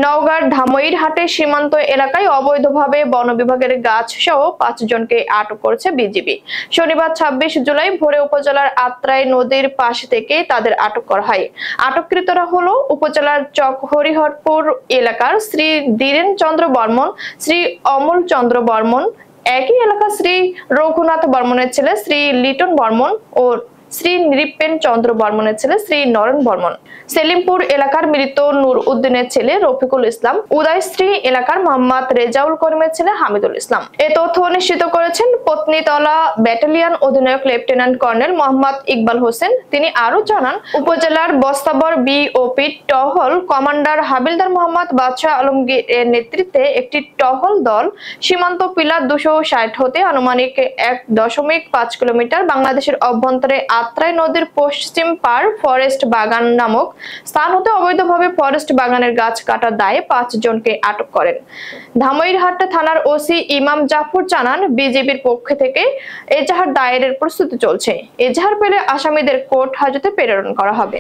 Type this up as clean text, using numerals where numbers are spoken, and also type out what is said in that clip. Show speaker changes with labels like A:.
A: নওগাঁর ধামইরহাটে সীমান্ত এলাকায় অবৈধভাবে বন বিভাগের গাছ সহ 5 জনকে আটক করেছে বিজিবি। শনিবার 26 জুলাই ভোরে উপজেলার আত্রাই নদীর পাশ থেকে তাদের আটক করা হয়। আটককৃতরা হলো উপজেলার চক হরিহরপুর এলাকার শ্রী ধীরেন চন্দ্র বর্মন, শ্রী অমল চন্দ্র বর্মন, একই এলাকা শ্রী রঘুনাথ বর্মনের ছেলে শ্রী লিটন বর্মন ও শ্রী নৃপেন চন্দ্র বর্মনের ছেলে শ্রী নরেন বর্মন, সেলিমপুর এলাকার মৃত নূর উদ্দিনের ছেলে রফিকুল ইসলাম, উদয়শ্রী এলাকার মোহাম্মদ রেজাউল করিমের ছেলে হামিদুল ইসলাম। এ তথ্য নিশ্চিত করেছেন পত্নীতলা ব্যাটালিয়ন অধিনায়ক লেফটেন্যান্ট কর্নেল মোহাম্মদ ইকবাল হোসেন। তিনি আরো জানান, উপজেলার বস্তাবর বিওপি টহল কমান্ডার হাবিলদার মোহাম্মদ বাদশাহ আলমগীর এর নেতৃত্বে একটি টহল দল সীমান্ত পিলার 260 হতে আনুমানিক 1.5 কিলোমিটার বাংলাদেশের অভ্যন্তরে আত্রাই নদীর পশ্চিম পার ফরেস্ট বাগান নামক স্থান হতে অবৈধভাবে ফরেস্ট বাগানের গাছ কাটার দায়ে 5 জনকে আটক করেন। ধামইরহাট থানার ওসি ইমাম জাফর জানান, বিজিবির পক্ষ থেকে এজাহার দায়েরের প্রস্তুতি চলছে। এজাহার পেলে আসামিদের কোর্ট হাজতে প্রেরণ করা হবে।